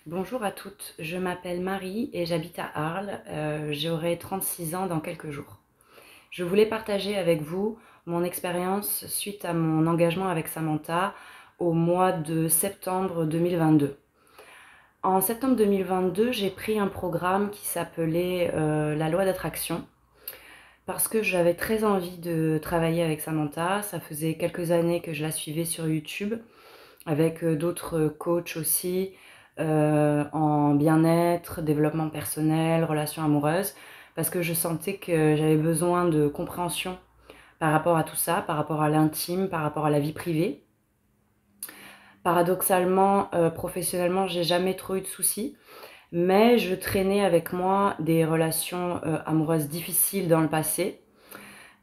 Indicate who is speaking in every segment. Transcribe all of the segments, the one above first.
Speaker 1: Bonjour à toutes, je m'appelle Marie et j'habite à Arles. J'aurai 36 ans dans quelques jours. Je voulais partager avec vous mon expérience suite à mon engagement avec Samantha au mois de septembre 2022. En septembre 2022, j'ai pris un programme qui s'appelait la loi d'attraction parce que j'avais très envie de travailler avec Samantha. Ça faisait quelques années que je la suivais sur YouTube avec d'autres coachs aussi en bien-être, développement personnel, relations amoureuses, parce que je sentais que j'avais besoin de compréhension par rapport à tout ça, par rapport à l'intime, par rapport à la vie privée. Paradoxalement, professionnellement, j'ai jamais trop eu de soucis, mais je traînais avec moi des relations amoureuses difficiles dans le passé,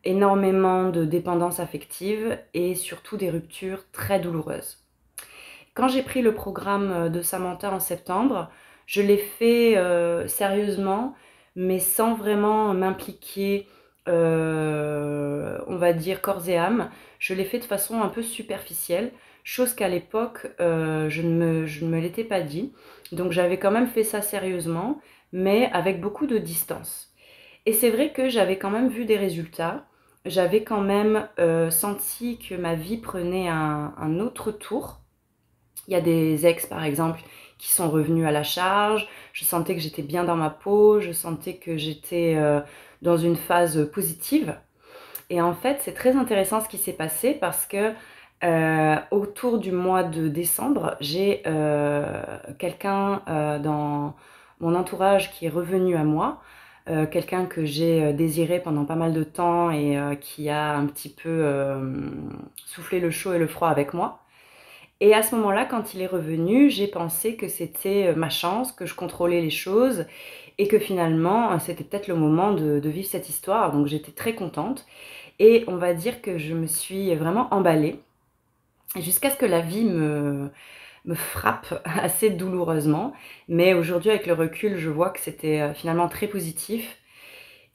Speaker 1: énormément de dépendance affective et surtout des ruptures très douloureuses. Quand j'ai pris le programme de Samantha en septembre, je l'ai fait sérieusement, mais sans vraiment m'impliquer, on va dire, corps et âme. Je l'ai fait de façon un peu superficielle, chose qu'à l'époque, je ne me l'étais pas dit. Donc j'avais quand même fait ça sérieusement, mais avec beaucoup de distance. Et c'est vrai que j'avais quand même vu des résultats. J'avais quand même senti que ma vie prenait un autre tour. Il y a des ex, par exemple, qui sont revenus à la charge. Je sentais que j'étais bien dans ma peau. Je sentais que j'étais dans une phase positive. Et en fait, c'est très intéressant ce qui s'est passé parce que autour du mois de décembre, j'ai quelqu'un dans mon entourage qui est revenu à moi. Quelqu'un que j'ai désiré pendant pas mal de temps et qui a un petit peu soufflé le chaud et le froid avec moi. Et à ce moment-là, quand il est revenu, j'ai pensé que c'était ma chance, que je contrôlais les choses et que finalement, c'était peut-être le moment de vivre cette histoire. Donc j'étais très contente et on va dire que je me suis vraiment emballée jusqu'à ce que la vie me frappe assez douloureusement. Mais aujourd'hui, avec le recul, je vois que c'était finalement très positif.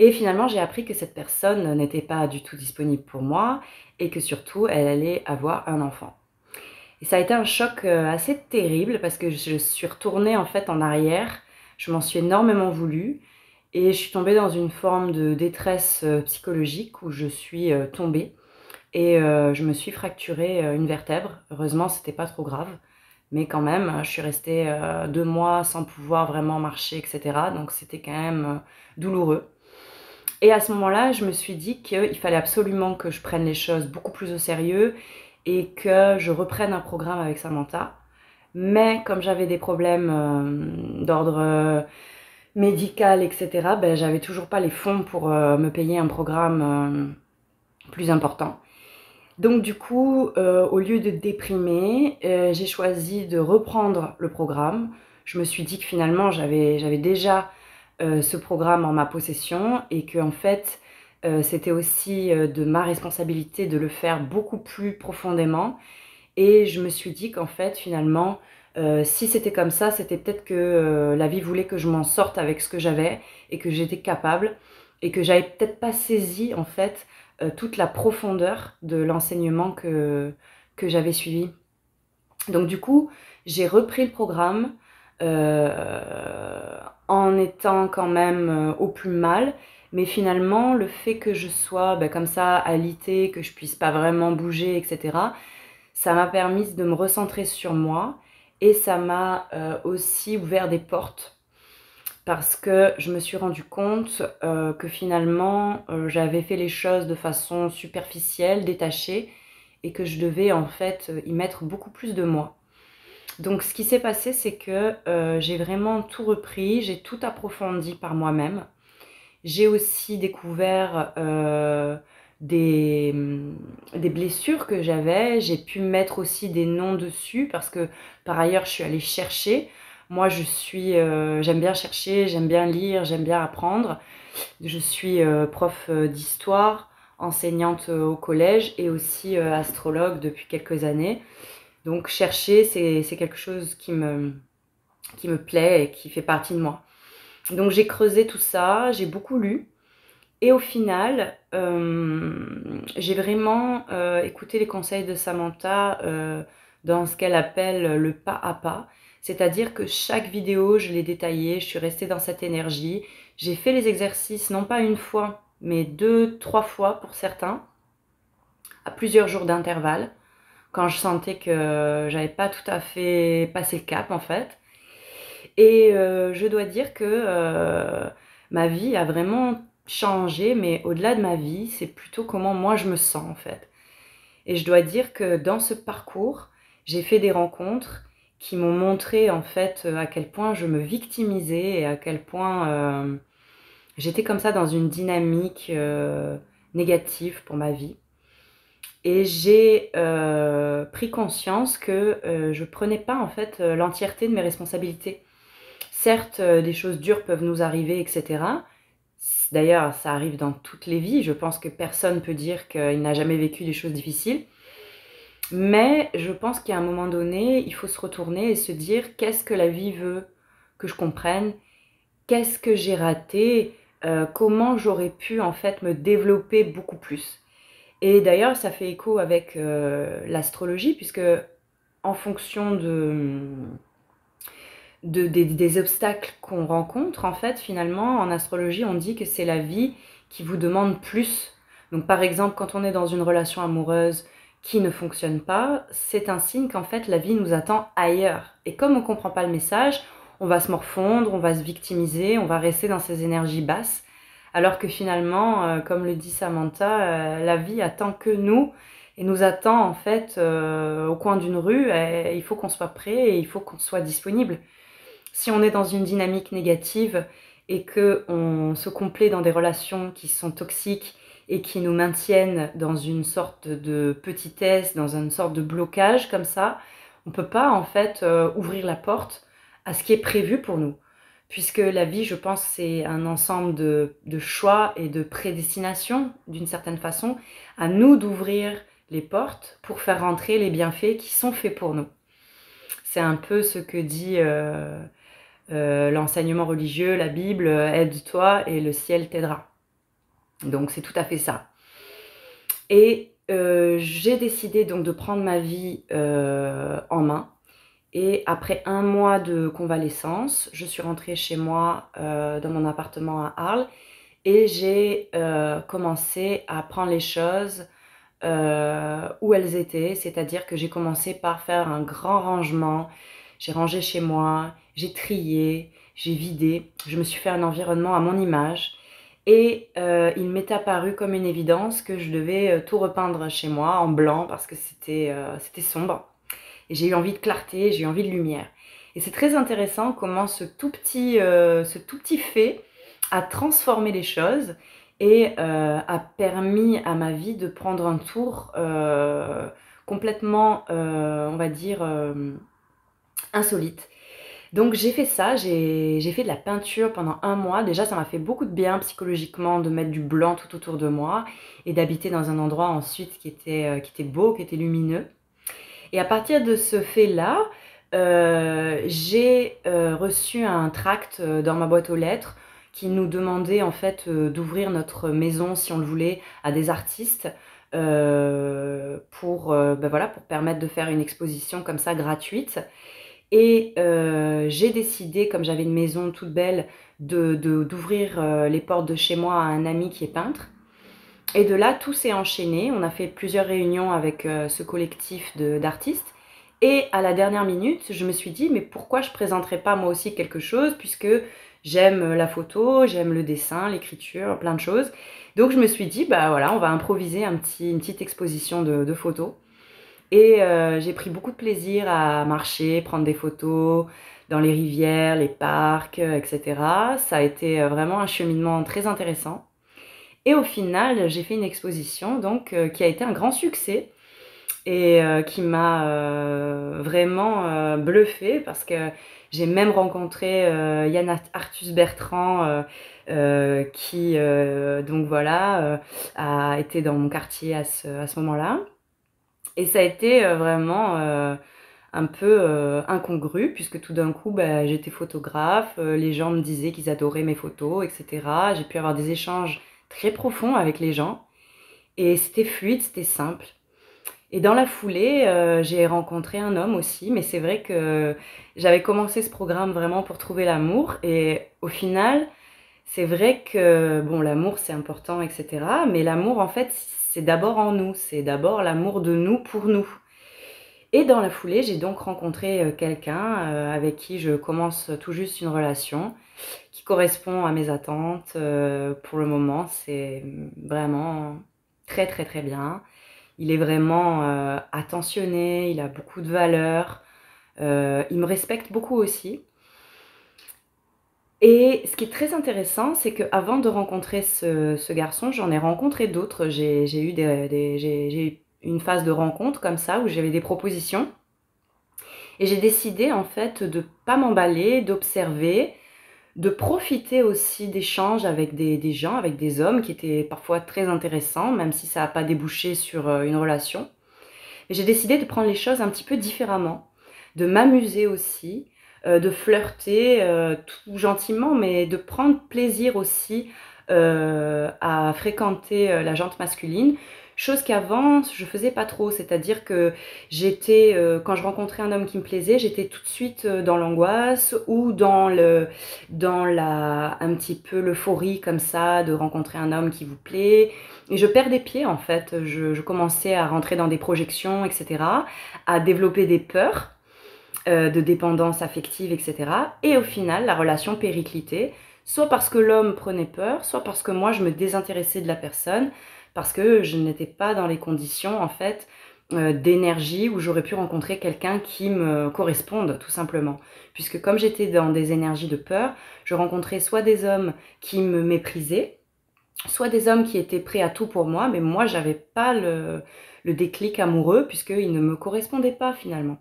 Speaker 1: Et finalement, j'ai appris que cette personne n'était pas du tout disponible pour moi et que surtout, elle allait avoir un enfant. Et ça a été un choc assez terrible parce que je suis retournée en fait en arrière. Je m'en suis énormément voulu et je suis tombée dans une forme de détresse psychologique où je suis tombée et je me suis fracturé une vertèbre. Heureusement, c'était pas trop grave, mais quand même, je suis restée 2 mois sans pouvoir vraiment marcher, etc. Donc c'était quand même douloureux. Et à ce moment-là, je me suis dit qu'il fallait absolument que je prenne les choses beaucoup plus au sérieux et que je reprenne un programme avec Samantha. Mais comme j'avais des problèmes d'ordre médical, etc., ben, j'avais toujours pas les fonds pour me payer un programme plus important. Donc du coup, au lieu de déprimer, j'ai choisi de reprendre le programme. Je me suis dit que finalement, j'avais déjà ce programme en ma possession et que en fait, c'était aussi de ma responsabilité de le faire beaucoup plus profondément. Et je me suis dit qu'en fait, finalement, si c'était comme ça, c'était peut-être que la vie voulait que je m'en sorte avec ce que j'avais et que j'étais capable et que j'avais peut-être pas saisi en fait toute la profondeur de l'enseignement que j'avais suivi. Donc du coup, j'ai repris le programme en étant quand même au plus mal, mais finalement, le fait que je sois comme ça alitée, que je puisse pas vraiment bouger, etc., ça m'a permis de me recentrer sur moi et ça m'a aussi ouvert des portes parce que je me suis rendu compte que finalement j'avais fait les choses de façon superficielle, détachée et que je devais en fait y mettre beaucoup plus de moi. Donc ce qui s'est passé, c'est que j'ai vraiment tout repris, j'ai tout approfondi par moi-même. J'ai aussi découvert des blessures que j'avais. J'ai pu mettre aussi des noms dessus parce que par ailleurs, je suis allée chercher. Moi, j'aime bien chercher, j'aime bien lire, j'aime bien apprendre. Je suis prof d'histoire, enseignante au collège et aussi astrologue depuis quelques années. Donc chercher, c'est quelque chose qui me plaît et qui fait partie de moi. Donc j'ai creusé tout ça, j'ai beaucoup lu. Et au final, j'ai vraiment écouté les conseils de Samantha dans ce qu'elle appelle le pas à pas. C'est-à-dire que chaque vidéo, je l'ai détaillée, je suis restée dans cette énergie. J'ai fait les exercices, non pas une fois, mais 2, 3 fois pour certains, à plusieurs jours d'intervalle, quand je sentais que j'avais pas tout à fait passé le cap en fait. Et je dois dire que ma vie a vraiment changé, mais au-delà de ma vie, c'est plutôt comment moi je me sens en fait. Et je dois dire que dans ce parcours, j'ai fait des rencontres qui m'ont montré en fait à quel point je me victimisais et à quel point j'étais comme ça dans une dynamique négative pour ma vie. Et j'ai pris conscience que je prenais pas en fait l'entièreté de mes responsabilités. Certes, des choses dures peuvent nous arriver, etc. D'ailleurs, ça arrive dans toutes les vies. Je pense que personne ne peut dire qu'il n'a jamais vécu des choses difficiles. Mais je pense qu'à un moment donné, il faut se retourner et se dire qu'est-ce que la vie veut que je comprenne, qu'est-ce que j'ai raté, comment j'aurais pu en fait me développer beaucoup plus. Et d'ailleurs, ça fait écho avec l'astrologie, puisque en fonction des obstacles qu'on rencontre, en fait, finalement, en astrologie, on dit que c'est la vie qui vous demande plus. Donc, par exemple, quand on est dans une relation amoureuse qui ne fonctionne pas, c'est un signe qu'en fait, la vie nous attend ailleurs. Et comme on ne comprend pas le message, on va se morfondre, on va se victimiser, on va rester dans ces énergies basses. Alors que finalement, comme le dit Samantha, la vie attend que nous et nous attend en fait au coin d'une rue. Et il faut qu'on soit prêt et il faut qu'on soit disponible. Si on est dans une dynamique négative et qu'on se complaît dans des relations qui sont toxiques et qui nous maintiennent dans une sorte de petitesse, dans une sorte de blocage comme ça, on ne peut pas en fait ouvrir la porte à ce qui est prévu pour nous. Puisque la vie, je pense, c'est un ensemble de choix et de prédestination, d'une certaine façon, à nous d'ouvrir les portes pour faire rentrer les bienfaits qui sont faits pour nous. C'est un peu ce que dit l'enseignement religieux, la Bible, aide-toi et le ciel t'aidera. Donc c'est tout à fait ça. Et j'ai décidé donc de prendre ma vie en main. Et après 1 mois de convalescence, je suis rentrée chez moi dans mon appartement à Arles et j'ai commencé à prendre les choses où elles étaient, c'est-à-dire que j'ai commencé par faire un grand rangement. J'ai rangé chez moi, j'ai trié, j'ai vidé, je me suis fait un environnement à mon image et il m'est apparu comme une évidence que je devais tout repeindre chez moi en blanc parce que c'était sombre. Et j'ai eu envie de clarté, j'ai eu envie de lumière. Et c'est très intéressant comment ce tout petit fait a transformé les choses et a permis à ma vie de prendre un tour complètement, on va dire, insolite. Donc j'ai fait ça, j'ai fait de la peinture pendant 1 mois. Déjà, ça m'a fait beaucoup de bien psychologiquement de mettre du blanc tout autour de moi et d'habiter dans un endroit ensuite qui était beau, qui était lumineux. Et à partir de ce fait-là, j'ai reçu un tract dans ma boîte aux lettres qui nous demandait en fait d'ouvrir notre maison, si on le voulait, à des artistes ben voilà, pour permettre de faire une exposition comme ça gratuite. Et j'ai décidé, comme j'avais une maison toute belle, d'ouvrir les portes de chez moi à un ami qui est peintre. Et de là, tout s'est enchaîné. On a fait plusieurs réunions avec ce collectif d'artistes. Et à la dernière minute, je me suis dit, mais pourquoi je ne présenterais pas moi aussi quelque chose, puisque j'aime la photo, j'aime le dessin, l'écriture, plein de choses. Donc je me suis dit, bah voilà, on va improviser une petite exposition de photos. Et j'ai pris beaucoup de plaisir à marcher, prendre des photos dans les rivières, les parcs, etc. Ça a été vraiment un cheminement très intéressant. Et au final, j'ai fait une exposition donc qui a été un grand succès et qui m'a vraiment bluffée parce que j'ai même rencontré Yann Arthus Bertrand qui donc voilà a été dans mon quartier à ce moment-là. Et ça a été vraiment un peu incongru puisque tout d'un coup bah, j'étais photographe, les gens me disaient qu'ils adoraient mes photos, etc. J'ai pu avoir des échanges très profonds avec les gens et c'était fluide, c'était simple. Et dans la foulée, j'ai rencontré un homme aussi, mais c'est vrai que j'avais commencé ce programme vraiment pour trouver l'amour et au final, c'est vrai que bon, l'amour c'est important, etc. Mais l'amour en fait, c'est d'abord en nous, c'est d'abord l'amour de nous pour nous. Et dans la foulée, j'ai donc rencontré quelqu'un avec qui je commence tout juste une relation qui correspond à mes attentes. Pour le moment, c'est vraiment très très très bien. Il est vraiment attentionné, il a beaucoup de valeurs, il me respecte beaucoup aussi. Et ce qui est très intéressant, c'est qu'avant de rencontrer ce garçon, j'en ai rencontré d'autres. J'ai eu j'ai eu une phase de rencontre comme ça où j'avais des propositions. Et j'ai décidé en fait de pas m'emballer, d'observer, de profiter aussi d'échanges avec des gens, avec des hommes qui étaient parfois très intéressants, même si ça n'a pas débouché sur une relation. Et j'ai décidé de prendre les choses un petit peu différemment, de m'amuser aussi, de flirter tout gentiment, mais de prendre plaisir aussi à fréquenter la jante masculine. Chose qu'avant, je faisais pas trop, c'est-à-dire que j'étais, quand je rencontrais un homme qui me plaisait, j'étais tout de suite dans l'angoisse ou dans un petit peu l'euphorie comme ça de rencontrer un homme qui vous plaît. Et je perdais pied en fait, je commençais à rentrer dans des projections, etc., à développer des peurs de dépendance affective, etc. Et au final, la relation périclitait, soit parce que l'homme prenait peur, soit parce que moi je me désintéressais de la personne, parce que je n'étais pas dans les conditions en fait d'énergie où j'aurais pu rencontrer quelqu'un qui me corresponde tout simplement. Puisque comme j'étais dans des énergies de peur, je rencontrais soit des hommes qui me méprisaient, soit des hommes qui étaient prêts à tout pour moi, mais moi j'avais pas le déclic amoureux puisqu'ils ne me correspondaient pas finalement.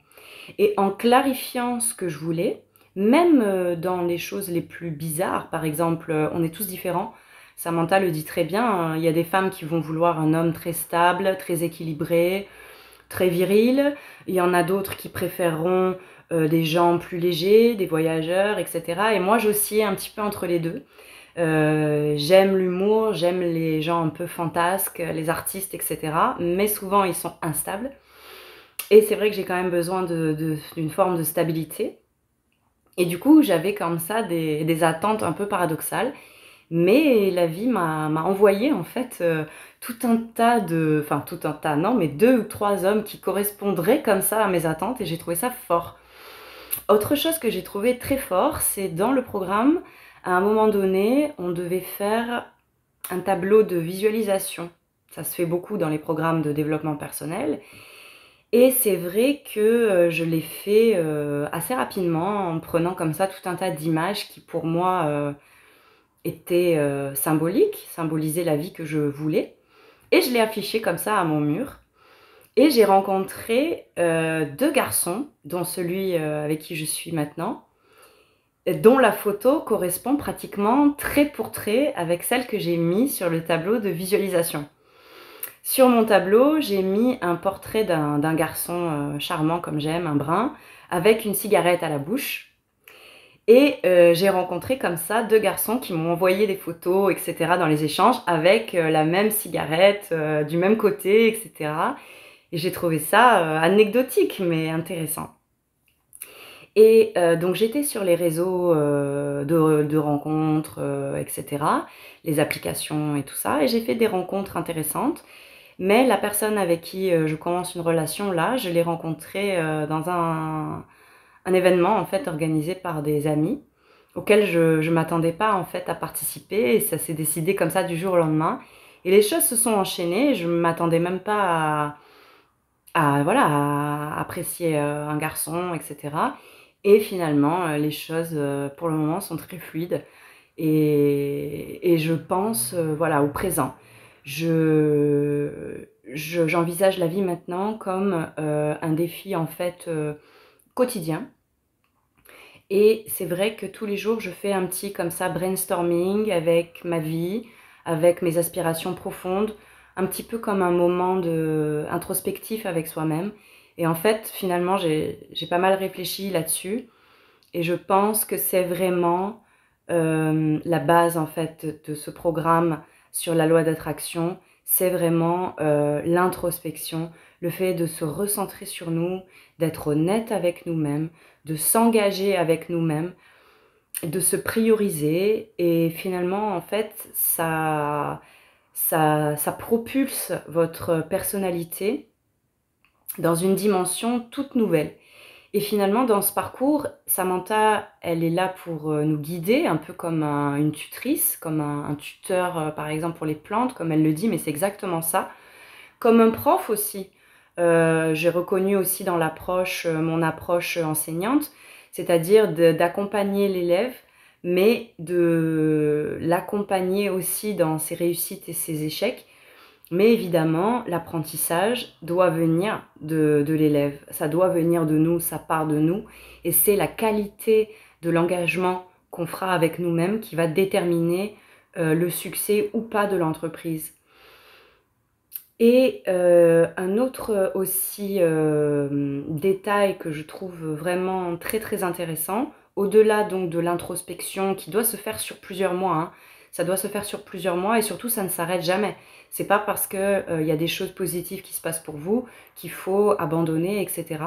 Speaker 1: Et en clarifiant ce que je voulais, même dans les choses les plus bizarres, par exemple, on est tous différents, Samantha le dit très bien, hein, il y a des femmes qui vont vouloir un homme très stable, très équilibré, très viril, il y en a d'autres qui préféreront des gens plus légers, des voyageurs, etc. Et moi j'oscillais un petit peu entre les deux. J'aime l'humour, j'aime les gens un peu fantasques, les artistes, etc. Mais souvent, ils sont instables. Et c'est vrai que j'ai quand même besoin d'une forme de stabilité. Et du coup, j'avais comme ça des attentes un peu paradoxales. Mais la vie m'a envoyé en fait tout un tas de... Enfin, tout un tas, non, mais 2 ou 3 hommes qui correspondraient comme ça à mes attentes et j'ai trouvé ça fort. Autre chose que j'ai trouvé très fort, c'est dans le programme, à un moment donné, on devait faire un tableau de visualisation. Ça se fait beaucoup dans les programmes de développement personnel. Et c'est vrai que je l'ai fait assez rapidement en prenant comme ça tout un tas d'images qui pour moi étaient symboliques, symbolisaient la vie que je voulais. Et je l'ai affiché comme ça à mon mur. Et j'ai rencontré 2 garçons, dont celui avec qui je suis maintenant, dont la photo correspond pratiquement trait pour trait avec celle que j'ai mise sur le tableau de visualisation. Sur mon tableau, j'ai mis un portrait d'un garçon charmant comme j'aime, un brun, avec une cigarette à la bouche. Et j'ai rencontré comme ça 2 garçons qui m'ont envoyé des photos, etc. dans les échanges, avec la même cigarette, du même côté, etc. Et j'ai trouvé ça anecdotique, mais intéressant. Et donc j'étais sur les réseaux de rencontres, etc., les applications et tout ça, et j'ai fait des rencontres intéressantes. Mais la personne avec qui je commence une relation là, je l'ai rencontrée dans un événement en fait organisé par des amis auquel je m'attendais pas en fait à participer et ça s'est décidé comme ça du jour au lendemain. Et les choses se sont enchaînées, je ne m'attendais même pas voilà, à apprécier un garçon, etc. Et finalement, les choses pour le moment sont très fluides et je pense voilà, au présent. J'envisage la vie maintenant comme un défi en fait quotidien. Et c'est vrai que tous les jours, je fais un petit comme ça brainstorming avec ma vie, avec mes aspirations profondes, un petit peu comme un moment introspectif avec soi-même. Et en fait, finalement, j'ai pas mal réfléchi là-dessus. Et je pense que c'est vraiment la base en fait de ce programme sur la loi d'attraction, c'est vraiment l'introspection, le fait de se recentrer sur nous, d'être honnête avec nous-mêmes, de s'engager avec nous-mêmes, de se prioriser et finalement en fait ça propulse votre personnalité dans une dimension toute nouvelle. Et finalement, dans ce parcours, Samantha, elle est là pour nous guider, un peu comme une tutrice, comme un tuteur, par exemple, pour les plantes, comme elle le dit, mais c'est exactement ça. Comme un prof aussi. J'ai reconnu aussi dans l'approche, mon approche enseignante, c'est-à-dire d'accompagner l'élève, mais de l'accompagner aussi dans ses réussites et ses échecs. Mais évidemment, l'apprentissage doit venir de l'élève, ça doit venir de nous, ça part de nous, et c'est la qualité de l'engagement qu'on fera avec nous-mêmes qui va déterminer le succès ou pas de l'entreprise. Et un autre aussi détail que je trouve vraiment très très intéressant, au-delà donc de l'introspection qui doit se faire sur plusieurs mois, hein, ça doit se faire sur plusieurs mois et surtout ça ne s'arrête jamais. C'est pas parce que y a des choses positives qui se passent pour vous qu'il faut abandonner, etc.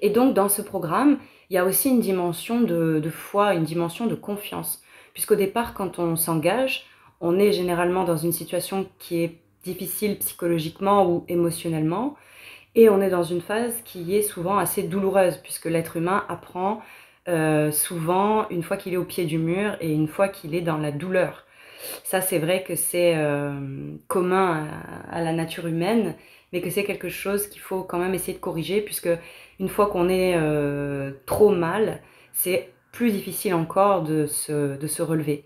Speaker 1: Et donc dans ce programme, il y a aussi une dimension de foi, une dimension de confiance. Puisqu'au départ, quand on s'engage, on est généralement dans une situation qui est difficile psychologiquement ou émotionnellement, et on est dans une phase qui est souvent assez douloureuse, puisque l'être humain apprend souvent une fois qu'il est au pied du mur et une fois qu'il est dans la douleur. Ça, c'est vrai que c'est commun à la nature humaine, mais que c'est quelque chose qu'il faut quand même essayer de corriger, puisque une fois qu'on est trop mal, c'est plus difficile encore de se relever.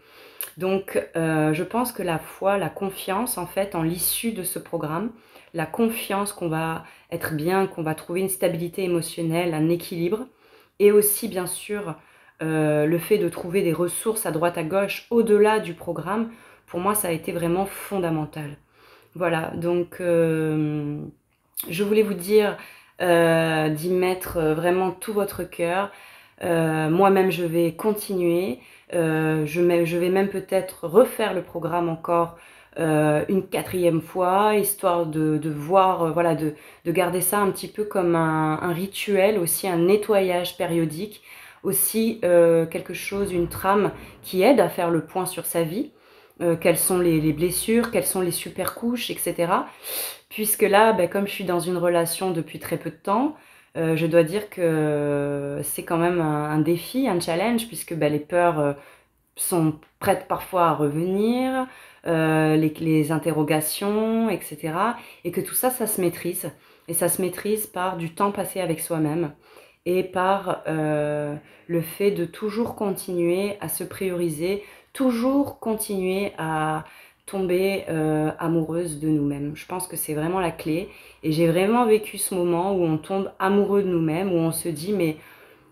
Speaker 1: Donc, je pense que la foi, la confiance, en fait, en l'issue de ce programme, la confiance qu'on va être bien, qu'on va trouver une stabilité émotionnelle, un équilibre, et aussi, bien sûr, le fait de trouver des ressources à droite à gauche au-delà du programme, pour moi, ça a été vraiment fondamental. Voilà, donc je voulais vous dire d'y mettre vraiment tout votre cœur. Moi-même, je vais continuer. Je vais même peut-être refaire le programme encore une quatrième fois, histoire de voir, voilà, de garder ça un petit peu comme un rituel, aussi un nettoyage périodique, aussi quelque chose, une trame qui aide à faire le point sur sa vie. Quelles sont les blessures, quelles sont les super couches, etc. Puisque là, ben, comme je suis dans une relation depuis très peu de temps, je dois dire que c'est quand même un défi, un challenge, puisque ben, les peurs sont prêtes parfois à revenir, les interrogations, etc. Et que tout ça, ça se maîtrise. Et ça se maîtrise par du temps passé avec soi-même et par le fait de toujours continuer à se prioriser, toujours continuer à tomber amoureuse de nous-mêmes. Je pense que c'est vraiment la clé. Et j'ai vraiment vécu ce moment où on tombe amoureux de nous-mêmes, où on se dit mais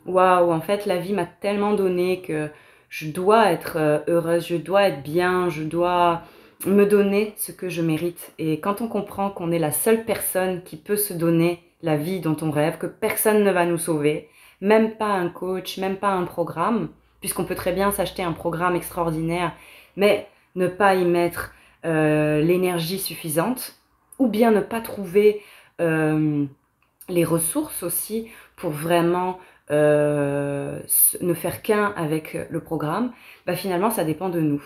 Speaker 1: waouh, en fait la vie m'a tellement donné que je dois être heureuse, je dois être bien, je dois me donner ce que je mérite. Et quand on comprend qu'on est la seule personne qui peut se donner la vie dont on rêve, que personne ne va nous sauver, même pas un coach, même pas un programme, puisqu'on peut très bien s'acheter un programme extraordinaire, mais ne pas y mettre l'énergie suffisante, ou bien ne pas trouver les ressources aussi pour vraiment ne faire qu'un avec le programme, bah finalement ça dépend de nous.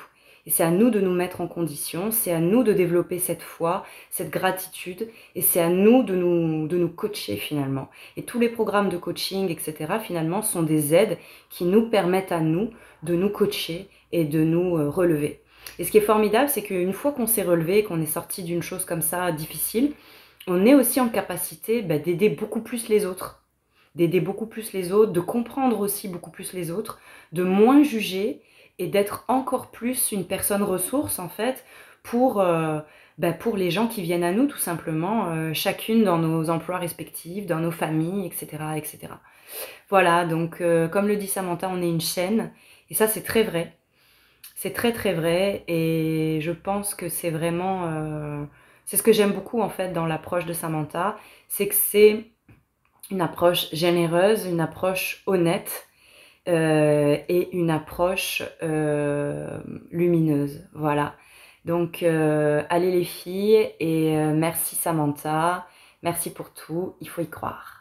Speaker 1: Et c'est à nous de nous mettre en condition, c'est à nous de développer cette foi, cette gratitude, et c'est à nous de nous coacher finalement. Et tous les programmes de coaching, etc., finalement, sont des aides qui nous permettent à nous de nous coacher et de nous relever. Et ce qui est formidable, c'est qu'une fois qu'on s'est relevé, qu'on est sorti d'une chose comme ça difficile, on est aussi en capacité d'aider beaucoup plus les autres. D'aider beaucoup plus les autres, de comprendre aussi beaucoup plus les autres, de moins juger et d'être encore plus une personne ressource en fait pour les gens qui viennent à nous tout simplement, chacune dans nos emplois respectifs, dans nos familles, etc. etc. Voilà, donc comme le dit Samantha, on est une chaîne et ça c'est très vrai. C'est très très vrai et je pense que c'est vraiment... c'est ce que j'aime beaucoup en fait dans l'approche de Samantha, c'est que c'est une approche généreuse, une approche honnête et une approche lumineuse. Voilà. Donc, allez les filles et merci Samantha, merci pour tout, il faut y croire.